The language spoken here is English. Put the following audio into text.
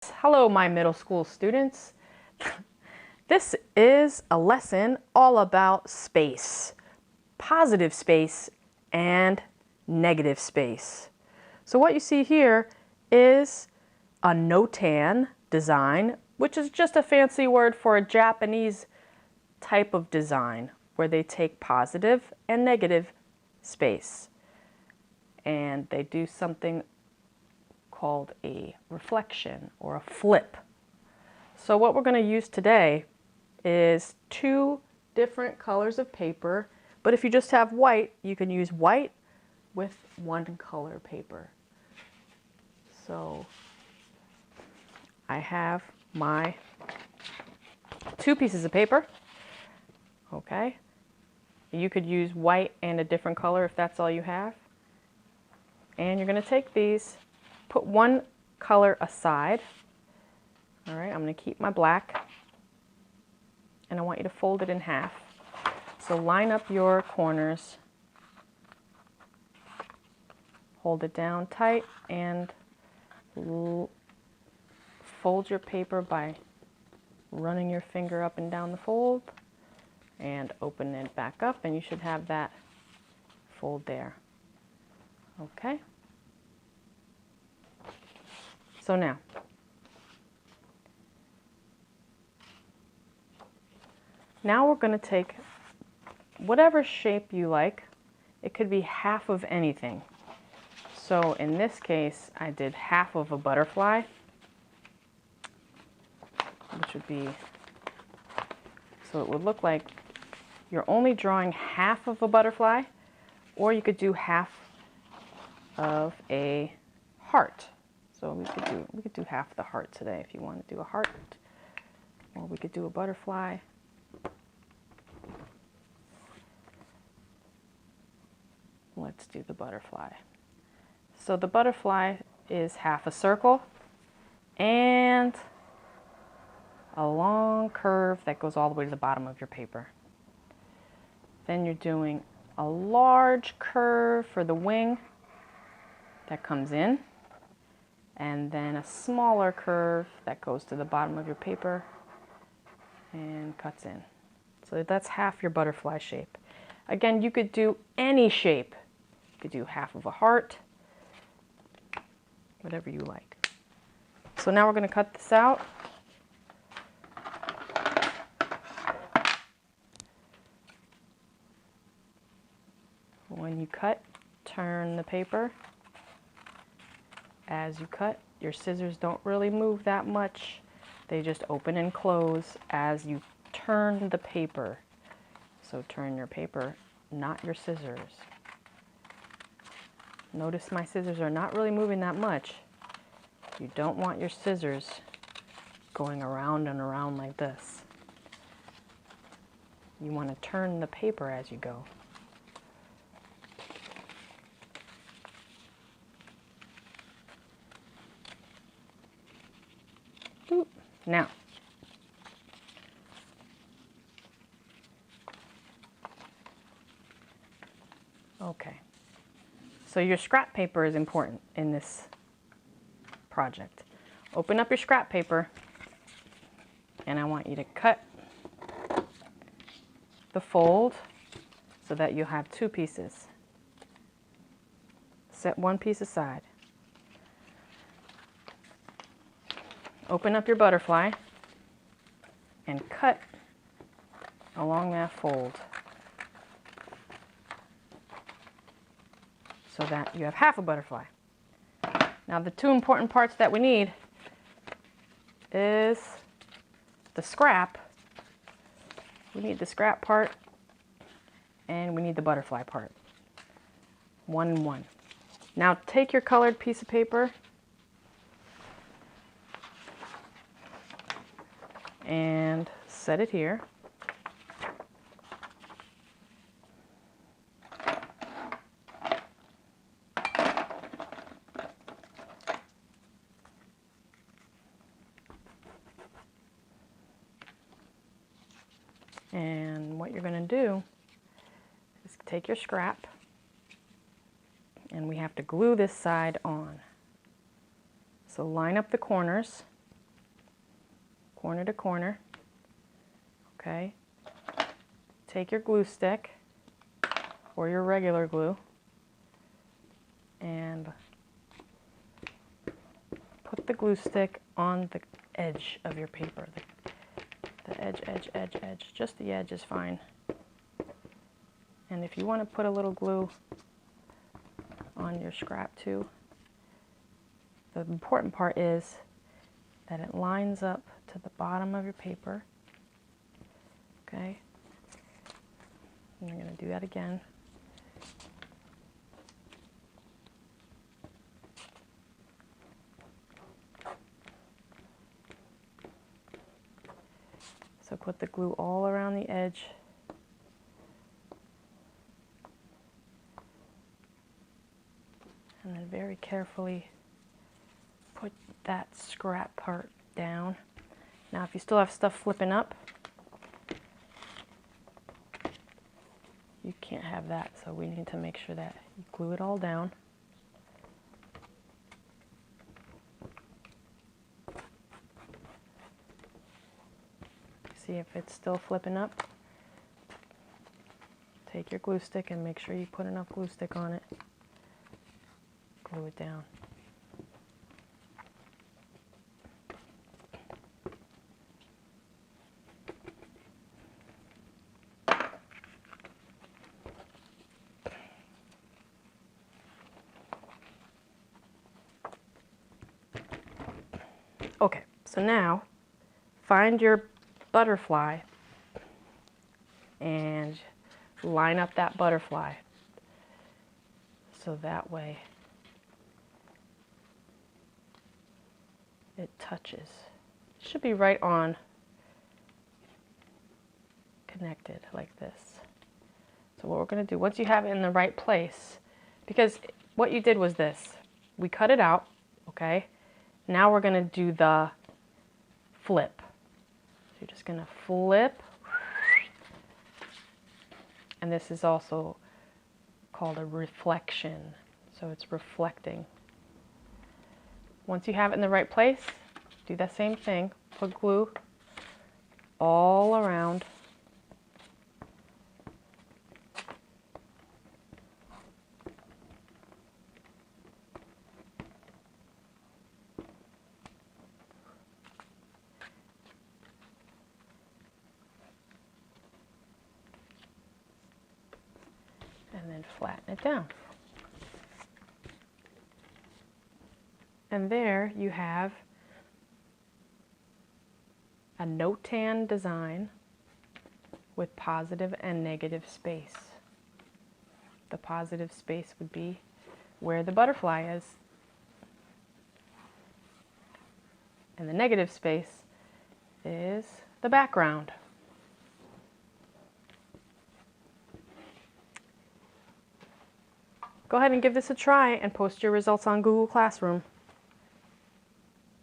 Hello, my middle school students. This is a lesson all about space, positive space and negative space. So what you see here is a notan design, which is just a fancy word for a Japanese type of design where they take positive and negative space and they do something called a reflection or a flip. So what we're going to use today is two different colors of paper, but if you just have white, you can use white with one color paper. So I have my two pieces of paper. Okay. You could use white and a different color if that's all you have. And you're going to take these, put one color aside. All right, I'm going to keep my black, and I want you to fold it in half. So line up your corners, hold it down tight, and fold your paper by running your finger up and down the fold, and open it back up, and you should have that fold there. Okay. So now, we're going to take whatever shape you like. It could be half of anything. So in this case, I did half of a butterfly, which would be, so it would look like you're only drawing half of a butterfly, or you could do half of a heart. So we could do half the heart today if you want to do a heart, or we could do a butterfly. Let's do the butterfly. So the butterfly is half a circle and a long curve that goes all the way to the bottom of your paper. Then you're doing a large curve for the wing that comes in, and then a smaller curve that goes to the bottom of your paper and cuts in. So that's half your butterfly shape. Again, you could do any shape. You could do half of a heart, whatever you like. So now we're going to cut this out. When you cut, turn the paper. As you cut, your scissors don't really move that much. They just open and close as you turn the paper. So turn your paper, not your scissors. Notice my scissors are not really moving that much. You don't want your scissors going around and around like this. You want to turn the paper as you go. Now, okay, so your scrap paper is important in this project. Open up your scrap paper, and I want you to cut the fold so that you have two pieces. Set one piece aside. Open up your butterfly and cut along that fold so that you have half a butterfly. Now the two important parts that we need is the scrap. We need the scrap part and we need the butterfly part. 1 and 1. Now take your colored piece of paper and set it here. And what you're going to do is take your scrap, and we have to glue this side on. So line up the corners corner to corner. Okay. Take your glue stick or your regular glue and put the glue stick on the edge of your paper. The edge, edge. Just the edge is fine. And if you want to put a little glue on your scrap too, the important part is that it lines up to the bottom of your paper. Okay. And you're going to do that again. So put the glue all around the edge. And then very carefully put that scrap part down. Now if you still have stuff flipping up, you can't have that, so we need to make sure that you glue it all down. See if it's still flipping up. Take your glue stick and make sure you put enough glue stick on it. Glue it down. Okay, so now find your butterfly and line up that butterfly so that way it touches. It should be right on, connected like this. So what we're going to do, once you have it in the right place, because what you did was this, we cut it out, okay? Now we're going to do the flip. So you're just going to flip, and this is also called a reflection, so it's reflecting. Once you have it in the right place, do that same thing. Put glue all around. And then flatten it down. And there you have a no-tan design with positive and negative space. The positive space would be where the butterfly is. And the negative space is the background. Go ahead and give this a try and post your results on Google Classroom.